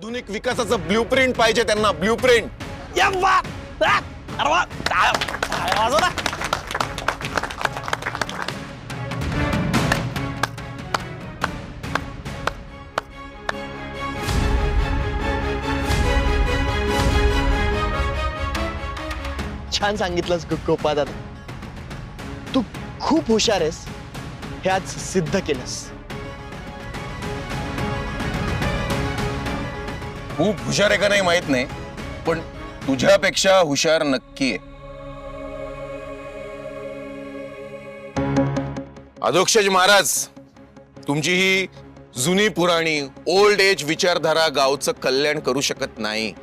आधुनिक विकासाचं ब्ल्यूप्रिंट पाहिजे त्यांना, ब्ल्यूप्रिंट. छान सांगितलंस गोपाळ दादा. तू खूप हुशार आहेस हे आज सिद्ध केलंस. खूप हुशार आहे का नाही माहित नाही, पण तुझ्यापेक्षा हुशार नक्की आहे. अधोक्षज महाराज, तुमची ही जुनी पुराणी ओल्ड एज विचारधारा गावचं कल्याण करू शकत नाही.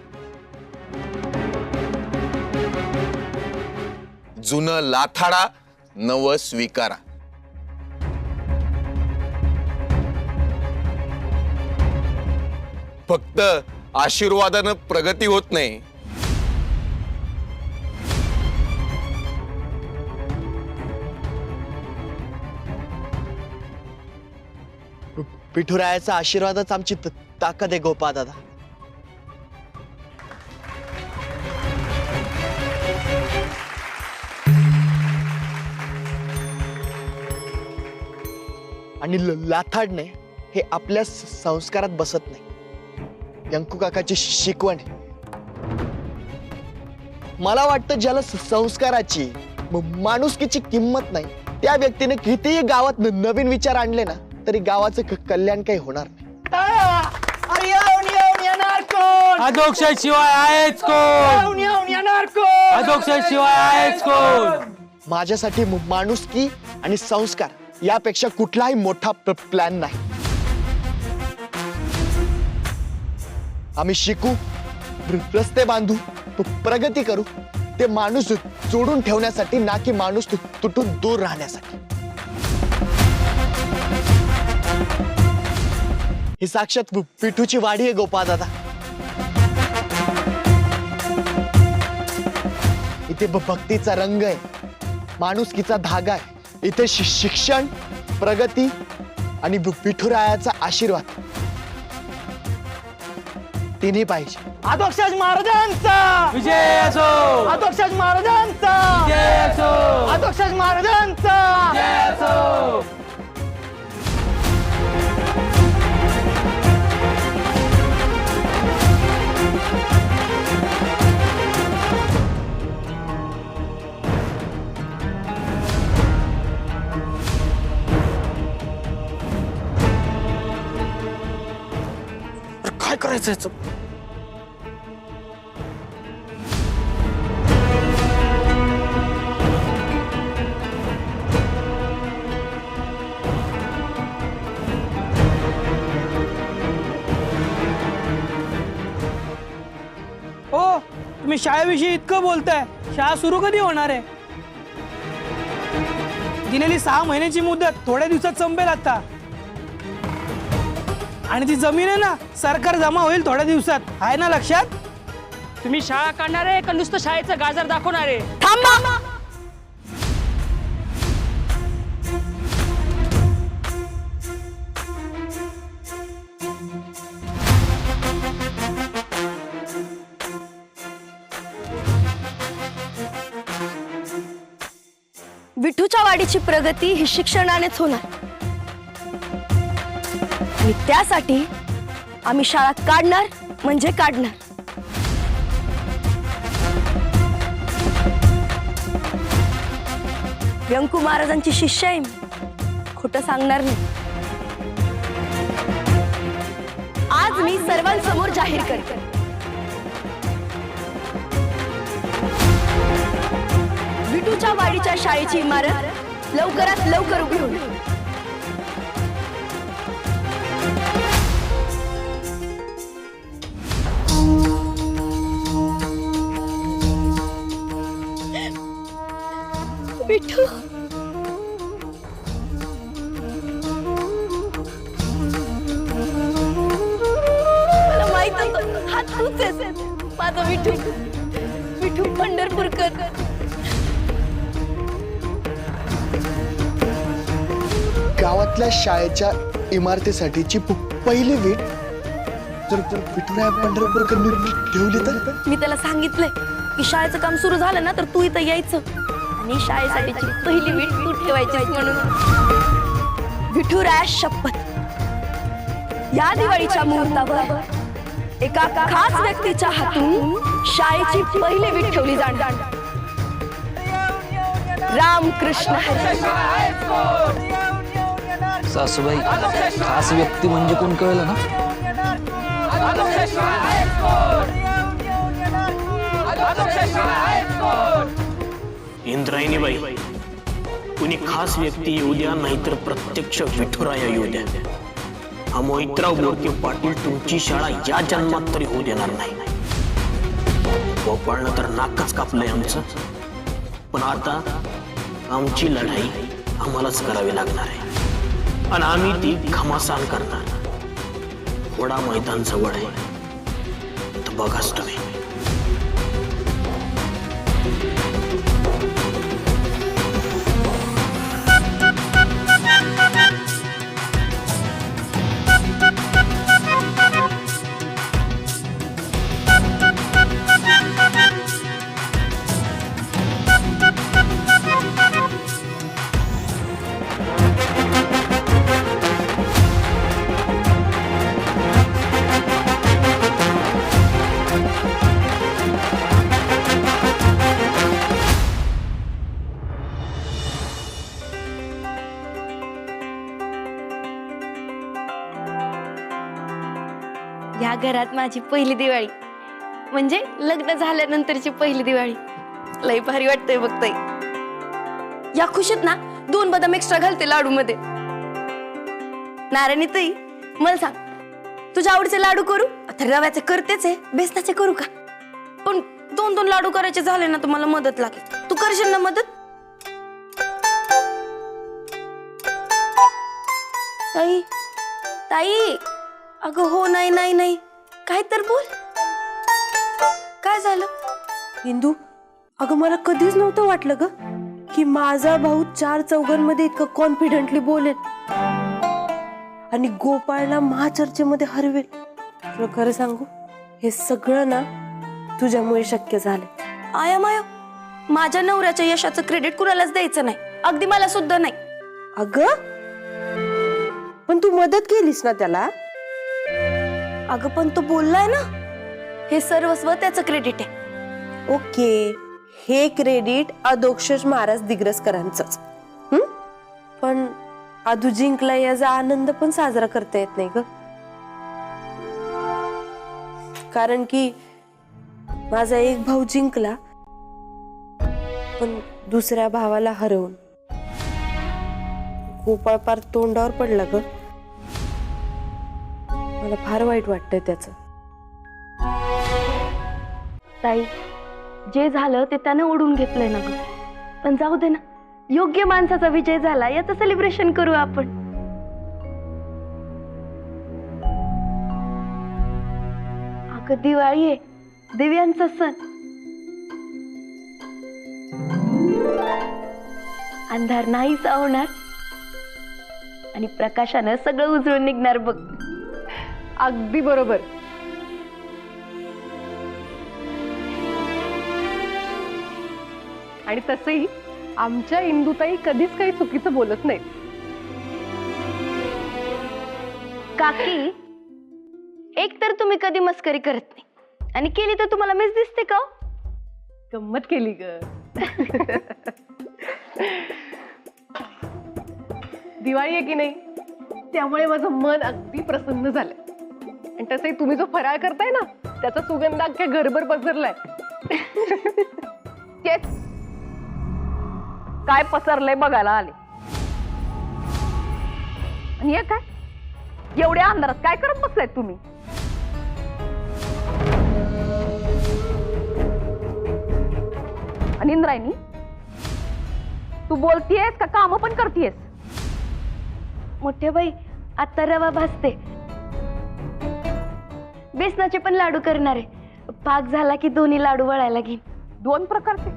जुनं लाथाडा, नवं स्वीकारा. फक्त आशीर्वादानं प्रगती होत नाही. विठुरायाचा आशीर्वादच आमची ताकद आहे गोपाळ दादा. आणि लाथाडणे हे आपल्या संस्कारात बसत नाही. यंकू काकाची शिकवण. मला वाटतं ज्याला संस्काराची माणुसकीची किंमत नाही त्या व्यक्तीने कितीही गावात नवीन विचार आणले ना तरी गावाचं कल्याण काही होणार नाही. अधोक्षजशिवाय आहेच कोण? अधोक्षजशिवाय आहेच कोण? माझ्यासाठी माणुसकी आणि संस्कार यापेक्षा कुठलाही मोठा प्लॅन नाही. आम्ही शिकू, रस्ते बांधू, प्रगती करू, ते माणूस जोडून ठेवण्यासाठी ना की माणूस तुटून दूर राहण्यासाठी. ही साक्षात पिठूची वाडी आहे गोपाळ दादा. इथे भक्तीचा रंग आहे, माणुसकीचा धागा आहे. इथे शिक्षण, प्रगती आणि विठुरायाचा आशीर्वाद तिन्ही पाहिजे. अधोक्षज महाराजांचा विजय असो. अधोक्षज महाराजांचा विजय असो. अधोक्षज महाराजांचा विजय असो. काय करायचं याचं? हो, तुम्ही शाळेविषयी इतकं बोलताय. शाळा सुरू कधी होणार आहे? दिलेली 6 महिन्याची मुदत थोड्या दिवसात संपेल आता. आणि ती जमीन आहे ना, सरकार जमा होईल थोड्या दिवसात. आहे ना लक्षात? तुम्ही शाळा काढणार आहे का नुसतं शाळेचं गाजर दाखवणार आहे? थांबा. विठूच्या वाडीची प्रगती ही शिक्षणानेच होणार आणि त्यासाठी आम्ही शाळा काढणार म्हणजे काढणार. व्यंकू महाराजांची शिष्य आहे मी, खोटं सांगणार नाही. आज मी सर्वांसमोर जाहीर करते, विठूच्या वाडीच्या शाळेची इमारत लवकरात लवकर उभी होईल. विठू, मला माहित होतं हा तूच आहेस माझा विठू. विठू पंढरपूरकर. गावातल्या शाळेच्या इमारतीसाठीची पहिली वीट जर विठुराया पंढरपूरकर ठेवली तर मी त्याला सांगितलंय की शाळेचं काम सुरू झालं ना तर तू इथं यायचं आणि शाळेसाठीची पहिली वीट तू ठेवायची म्हणून. विठुराया शपथ, या दिवाळीच्या मुहूर्तावर एका खास व्यक्तीच्या हातून शाळेची पहिली वीट ठेवली जाणार. रामकृष्ण हरी. सासूबाई, खास व्यक्ती म्हणजे कोण कळलं ना? इंद्रायणीबाई, कुणी खास व्यक्ती येऊ द्या नाहीतर प्रत्यक्ष विठुराया येऊ द्या, हा मोहितराव बोरके पाटील तुमची शाळा या जन्मात तरी होऊ देणार नाही. गोपाळनं तर नाकच कापलंय आमचं, पण आता आमची लढाई आम्हालाच करावी लागणार आहे आणि आम्ही ती घमासान करणार. घोडा मैदान जवळ आहे तर बघाच तुम्ही. या घरात माझी पहिली दिवाळी म्हणजे लग्न झाल्यानंतरची पहिली दिवाळी. लई भारी वाटतंय बघ ताई. या खुशीत ना 2 बदाम एक्स्ट्रा घालते लाडू मध्ये. नारायणी ताई, मला सांग, तुझ्या आवडीचे लाडू करू? आता रव्याचे करतेच आहे, बेसनाचे करू का? पण 2-2 लाडू करायचे झाले ना तर मला मदत लागेल. तू करशील ना मदत? ताई ताई, अगं हो, नाही नाही नाही, काय तर बोल. काय झालं? इंदू, अगं मला कधीच नव्हतं वाटलं ग की माझा भाऊ 4 चौघांमध्ये इतकं कॉन्फिडेंटली बोलेल आणि गोपाळला महाचर्चेमध्ये हरवेल. तुला खरं सांगू, हे सगळं ना तुझ्यामुळे शक्य झालं. आया माया, माझ्या नवऱ्याच्या यशाचं क्रेडिट कुणालाच द्यायचं नाही, अगदी मला सुद्धा नाही. अगं पण तू मदत केलीस ना त्याला. अगं पण तो बोललाय ना, हे सर्वस्व त्याचं क्रेडिट आहे. ओके, हे क्रेडिट अधोक्षज महाराज दिग्रसकरांचंच. पण आधू जिंकला याचा आनंद पण साजरा करता येत नाही ग, कारण की माझा एक भाऊ जिंकला पण दुसऱ्या भावाला हरवून गोपाळ पार तोंडावर पडला ग. मला फार वाईट वाटतंय त्याचं. ताई, जे झालं ते त्याने ओढून घेतलंय ना ग, पण जाऊ दे ना, योग्य माणसाचा विजय झाला याचं सेलिब्रेशन करू आपण. अगं दिवाळी आहे, दिव्यांचा सण. अंधार नाहीसा होणार आणि प्रकाशानं सगळं उजळून निघणार बघ. अगदी बरोबर. आणि तसंही आमच्या इंदुताई कधीच काही चुकीचं बोलत नाही. काकी, एक तर तुम्ही कधी मस्करी करत नाही आणि केली तर तुम्हाला मिस दिसते का? गंमत केली ग. दिवाळी आहे की नाही, त्यामुळे माझं मन अगदी प्रसन्न झालंय. आणि तसंही तुम्ही जो फराळ करताय ना, त्याचा सुगंध अख्ख्या घरभर पसरलाय. तेच काय पसरलंय बघायला आले. आणि हे काय, एवढ्या अंधारात काय करत बसलाय तुम्ही? आणि इंद्रायणी, तू बोलतीयस का काम पण करतीयस? मोठे बाई, आता रवा भाजते, बेसनाचे पण लाडू करणार आहे. पाक झाला की दोन्ही लाडू वळायला घेईन. 2 प्रकारचे?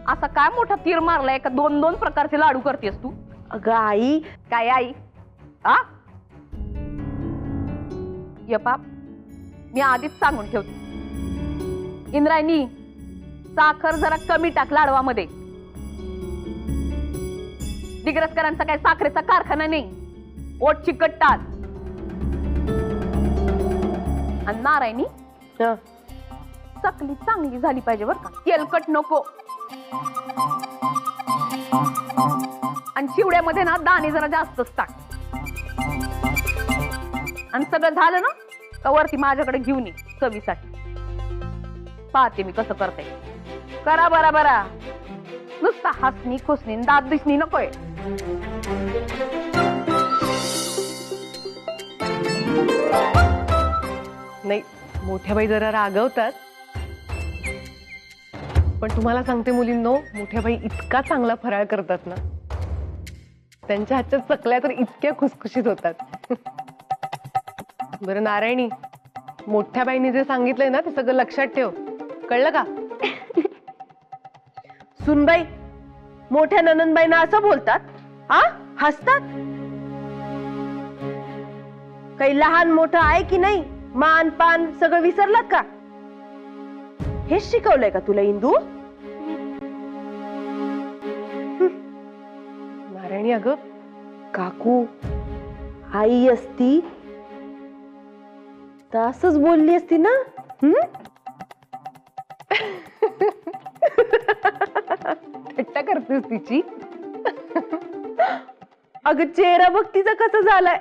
असा काय मोठा तीर मारलाय का 2 प्रकारचे लाडू करतेस तू? अगं आई, काय आई? आ ये पाप, मी आधीच सांगून ठेवते. इंद्रायणी, साखर जरा कमी टाक लाडवामध्ये. दिग्रसकरांचा काय साखरेचा कारखाना नाही, ओट चिकटतात. आणि नारायणी, चकली चांगली झाली पाहिजे बरं का, तेलकट नको. आणि चिवड्यामध्ये ना दाणे जरा जास्तच टाक. आणि सगळं झालं ना का वरती माझ्याकडे घेऊन ये चवीसाठी. पाहते मी कसं करते. करा बरा बरा, नुसता हसणी खुसणी दात दिसणी नकोय. नाही, मोठ्या बाई जरा रागवतात, पण तुम्हाला सांगते मुलींनो, मोठ्या बाई इतका चांगला फराळ करतात ना, त्यांच्या हातच्या चकल्या तर इतक्या खुसखुशीत होतात. बरं नारायणी, मोठ्या बाईने जे सांगितलंय ना ते सगळं लक्षात ठेव, कळलं का? सुनबाई, मोठ्या ननंदबाईंना असं बोलतात? हा, हसतात? काही लहान मोठं आहे की नाही? मान पान सगळं विसरलात का? हेच शिकवलंय का तुला इंदू? नारायणी, अगं काकू आई असती तर असंच बोलली असती ना. थट्टा करतेस तिची. अगं चेहरा बघ तिचा कसा झालाय.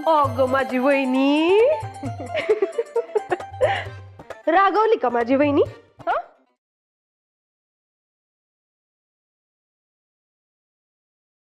अगं माझी वहिनी रागवली का माझी वहिनी?